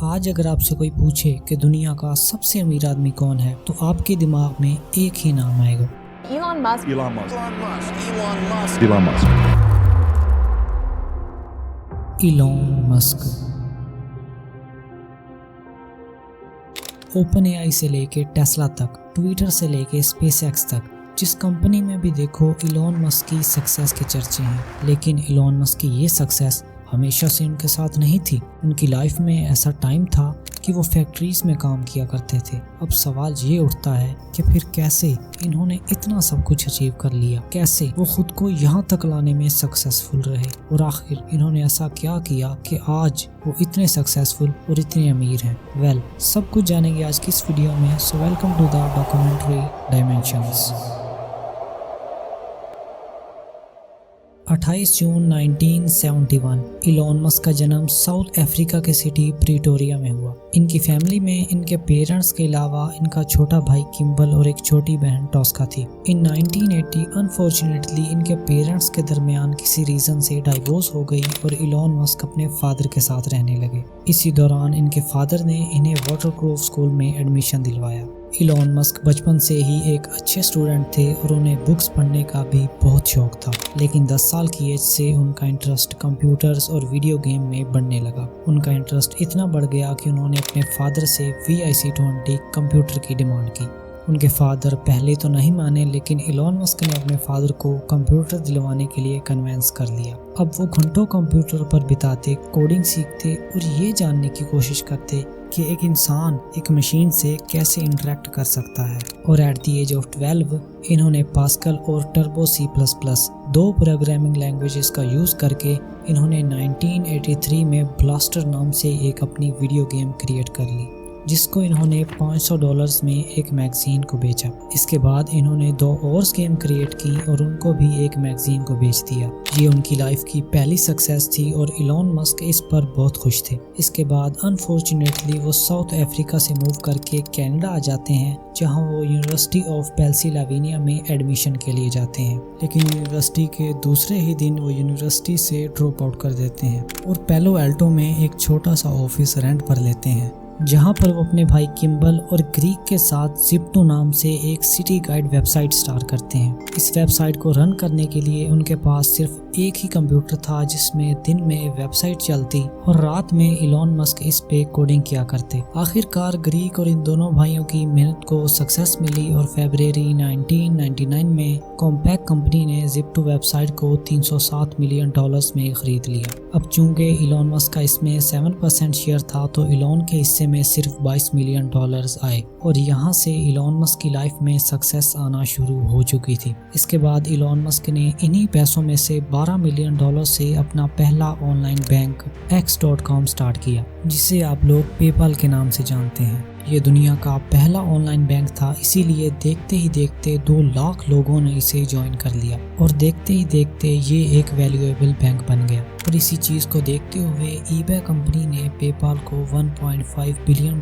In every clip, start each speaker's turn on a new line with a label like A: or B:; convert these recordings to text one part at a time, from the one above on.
A: आज अगर आपसे कोई पूछे कि दुनिया का सबसे अमीर आदमी कौन है तो आपके दिमाग में एक ही नाम आएगा,
B: Elon Musk.
C: Elon Musk.
D: Elon Musk.
C: Elon Musk.
A: Elon Musk. Open AI से लेके टेस्ला तक, ट्विटर से लेके स्पेसएक्स तक, जिस कंपनी में भी देखो इलॉन मस्क की सक्सेस के चर्चे हैं। लेकिन इलॉन मस्क की ये सक्सेस हमेशा से उनके साथ नहीं थी। उनकी लाइफ में ऐसा टाइम था कि वो फैक्ट्रीज में काम किया करते थे। अब सवाल ये उठता है कि फिर कैसे इन्होंने इतना सब कुछ अचीव कर लिया, कैसे वो खुद को यहाँ तक लाने में सक्सेसफुल रहे और आखिर इन्होंने ऐसा क्या किया कि आज वो इतने सक्सेसफुल और इतने अमीर हैं। सब कुछ जानेंगे आज की इस वीडियो में। So welcome to the documentary dimensions. 28 जून 1971 इलॉन मस्क का जन्म साउथ अफ्रीका के सिटी प्रीटोरिया में हुआ। इनकी फैमिली में इनके पेरेंट्स के अलावा इनका छोटा भाई किम्बल और एक छोटी बहन टॉस्का थी। इन 1980 अनफॉर्चुनेटली इनके पेरेंट्स के दरमियान किसी रीजन से डाइवोर्स हो गई और इलॉन मस्क अपने फादर के साथ रहने लगे। इसी दौरान इनके फादर ने इन्हें वाटरक्रोव स्कूल में एडमिशन दिलवाया। इलॉन मस्क बचपन से ही एक अच्छे स्टूडेंट थे और उन्हें बुक्स पढ़ने का भी बहुत शौक था। लेकिन 10 साल की एज से उनका इंटरेस्ट कंप्यूटर्स और वीडियो गेम में बढ़ने लगा। उनका इंटरेस्ट इतना बढ़ गया कि उन्होंने अपने फादर से VIC-20 कंप्यूटर की डिमांड की। उनके फादर पहले तो नहीं माने, लेकिन इलॉन मस्क ने अपने फादर को कंप्यूटर दिलवाने के लिए कन्विंस कर लिया। अब वो घंटों कंप्यूटर पर बिताते, कोडिंग सीखते और ये जानने की कोशिश करते कि एक इंसान एक मशीन से कैसे इंटरेक्ट कर सकता है। और एट द एज ऑफ 12 इन्होंने पास्कल और टर्बो C++ दो प्रोग्रामिंग लैंग्वेजेस का यूज़ करके इन्होंने 1983 में ब्लास्टर नाम से एक अपनी वीडियो गेम क्रिएट कर ली, जिसको इन्होंने $500 में एक मैगजीन को बेचा। इसके बाद इन्होंने 2 और गेम क्रिएट की और उनको भी एक मैगजीन को बेच दिया। ये उनकी लाइफ की पहली सक्सेस थी और इलॉन मस्क इस पर बहुत खुश थे। इसके बाद अनफॉर्चुनेटली वो साउथ अफ्रीका से मूव करके कनाडा आ जाते हैं, जहां वो यूनिवर्सिटी ऑफ पेंसिल्वेनिया में एडमिशन के लिए जाते हैं। लेकिन यूनिवर्सिटी के दूसरे ही दिन वो यूनिवर्सिटी से ड्रॉप आउट कर देते हैं और पेलो एल्टो में एक छोटा सा ऑफिस रेंट पर लेते हैं, जहां पर वो अपने भाई किम्बल और ग्रीक के साथ ज़िप्टो नाम से एक सिटी गाइड वेबसाइट स्टार्ट करते हैं। इस वेबसाइट को रन करने के लिए उनके पास सिर्फ एक ही कंप्यूटर था, जिसमें दिन में वेबसाइट चलती और रात में इलॉन मस्क इस पे कोडिंग किया करते। आखिरकार ग्रीक और इन दोनों भाइयों की मेहनत को सक्सेस मिली और फरवरी 1999 में कॉम्पैक्ट कंपनी ने ज़िप्टो वेबसाइट को $307 मिलियन में खरीद लिया। अब चूंकि इलॉन मस्क का इसमें 7% शेयर था तो इलॉन के हिस्से में सिर्फ $22 मिलियन आए और यहाँ से इलॉन मस्क की लाइफ में सक्सेस आना शुरू हो चुकी थी। इसके बाद इलॉन मस्क ने इन्हीं पैसों में से $12 मिलियन से अपना पहला ऑनलाइन बैंक X.com स्टार्ट किया, जिसे आप लोग पेपाल के नाम से जानते हैं। ये दुनिया का पहला ऑनलाइन बैंक था, इसीलिए देखते ही देखते 2 लाख लोगों ने इसे ज्वाइन कर लिया और देखते ही देखते ये एक वैल्यूएबल बैंक बन गया। और इसी चीज़ को देखते हुए eBay कंपनी ने पेपाल को $1.5 बिलियन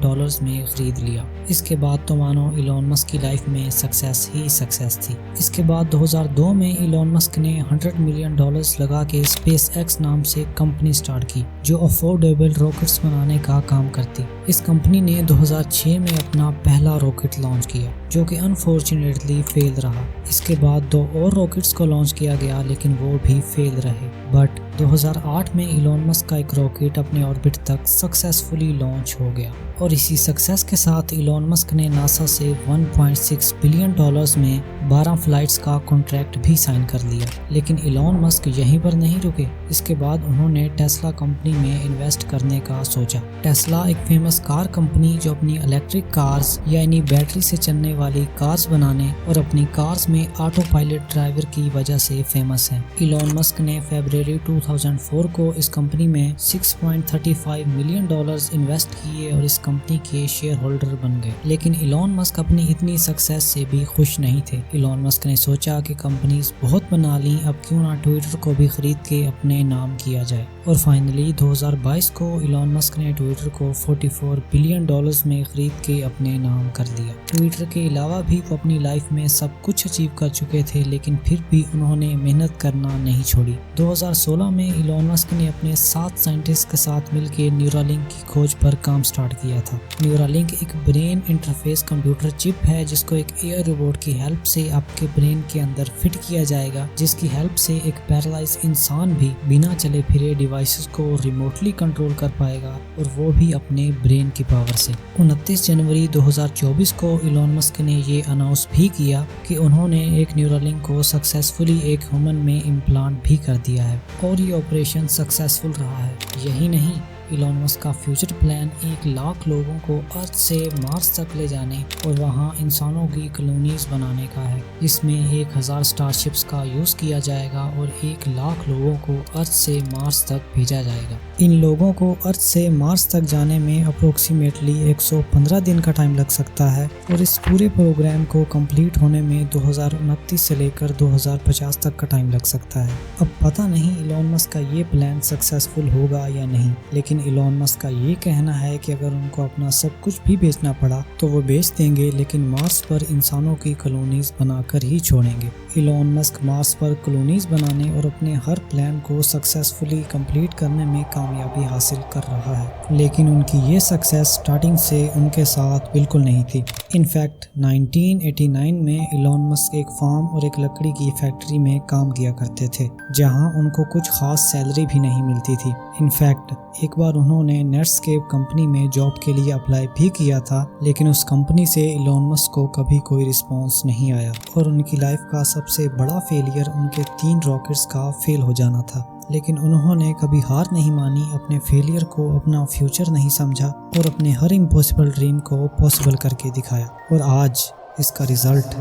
A: में खरीद लिया। इसके बाद तो मानो इलॉन मस्क की लाइफ में सक्सेस ही सक्सेस थी। इसके बाद 2002 में इलॉन मस्क ने $100 मिलियन लगा के SpaceX नाम से कंपनी स्टार्ट की, जो अफोर्डेबल रॉकेट्स बनाने का काम करती। इस कंपनी ने 2006 में अपना पहला रॉकेट लॉन्च किया, जो कि अनफॉर्चुनेटली फेल रहा। इसके बाद 2 और रॉकेट्स को लॉन्च किया गया, लेकिन वो भी फेल रहे। बट 2008 में इलॉन मस्क का एक रॉकेट अपने ऑर्बिट तक सक्सेसफुली लॉन्च हो गया और इसी सक्सेस के साथ इलॉन मस्क ने नासा से $1.6 बिलियन में 12 फ्लाइट्स का कॉन्ट्रैक्ट भी साइन कर लिया। लेकिन इलॉन मस्क यहीं पर नहीं रुके। इसके बाद उन्होंने टेस्ला कंपनी में इन्वेस्ट करने का सोचा। टेस्ला एक फेमस कार कंपनी जो अपनी इलेक्ट्रिक कार्स यानी बैटरी से चलने वाली कार्स बनाने और अपनी कार्स में ऑटो पायलट ड्राइवर की वजह से फेमस है। इलॉन मस्क ने फरवरी 2004 को इस कंपनी में $6.35 मिलियन इन्वेस्ट किए और इस कंपनी के शेयर होल्डर बन गए। लेकिन इलॉन मस्क अपनी इतनी सक्सेस से भी खुश नहीं थे। इलॉन मस्क ने सोचा कि कंपनीज बहुत बना ली, अब क्यों ना ट्विटर को भी खरीद के अपने नाम किया जाए। और फाइनली 2022 को इलॉन मस्क ने ट्विटर को $44 बिलियन में खरीद के अपने नाम कर लिया। ट्विटर के अलावा भी वो अपनी लाइफ में सब कुछ अचीव कर चुके थे, लेकिन फिर भी उन्होंने मेहनत करना नहीं छोड़ी। 2016 में इलॉन मस्क ने अपने 7 साइंटिस्ट के साथ मिलकर न्यूरालिंक की खोज पर काम स्टार्ट किया था। न्यूरालिंक एक ब्रेन इंटरफेस कंप्यूटर चिप है जिसको एक एयर रोबोट की हेल्प से आपके ब्रेन के अंदर फिट किया जाएगा, जिसकी हेल्प से एक पैरालाइज इंसान भी बिना चले फिरे डिवाइसेस को रिमोटली कंट्रोल कर पाएगा, और वो भी अपने ब्रेन की पावर से। 29 जनवरी 2024 को इलॉन मस्क ने ये अनाउंस भी किया कि उन्होंने एक न्यूरालिंक को सक्सेसफुली एक ह्यूमन में इम्प्लांट भी कर दिया है, और ये ऑपरेशन सक्सेसफुल रहा है। यही नहीं, इलॉन मस्क का फ्यूचर प्लान 1 लाख लोगों को अर्थ से मार्स तक ले जाने और वहां इंसानों की कॉलोनीज बनाने का है, जिसमें 1000 स्टारशिप्स का यूज किया जाएगा और 1 लाख लोगों को अर्थ से मार्स तक भेजा जाएगा। इन लोगों को अर्थ से मार्स तक जाने में अप्रोक्सीमेटली 115 दिन का टाइम लग सकता है, और इस पूरे प्रोग्राम को कंप्लीट होने में 2029 से लेकर 2050 तक का टाइम लग सकता है। अब पता नहीं इलॉन मस्क का ये प्लान सक्सेसफुल होगा या नहीं, लेकिन इलॉन मस्क का ये कहना है कि अगर उनको अपना सब कुछ भी बेचना पड़ा तो वो बेच देंगे, लेकिन मार्स पर इंसानों की कॉलोनीज बनाकर ही छोड़ेंगे। इलॉन मस्क मार्स पर कॉलोनीज बनाने और अपने हर प्लान को सक्सेसफुली कंप्लीट करने में कामयाबी हासिल कर रहा है, लेकिन उनकी ये सक्सेस स्टार्टिंग से उनके साथ बिल्कुल नहीं थी। इनफैक्ट 1989 में इलॉन मस्क एक फार्म और एक लकड़ी की फैक्ट्री में काम किया करते थे, जहां उनको कुछ खास सैलरी भी नहीं मिलती थी। इनफैक्ट एक बार उन्होंने नेटस्केप कंपनी में जॉब के लिए अप्लाई भी किया था, लेकिन उस कंपनी से इलॉन मस्क को कभी कोई रिस्पांस नहीं आया, और उनकी लाइफ का सबसे बड़ा फेलियर उनके 3 रॉकेट्स का फेल हो जाना था। लेकिन उन्होंने कभी हार नहीं मानी, अपने फेलियर को अपना फ्यूचर नहीं समझा और अपने हर इम्पॉसिबल ड्रीम को पॉसिबल करके दिखाया, और आज इसका रिजल्ट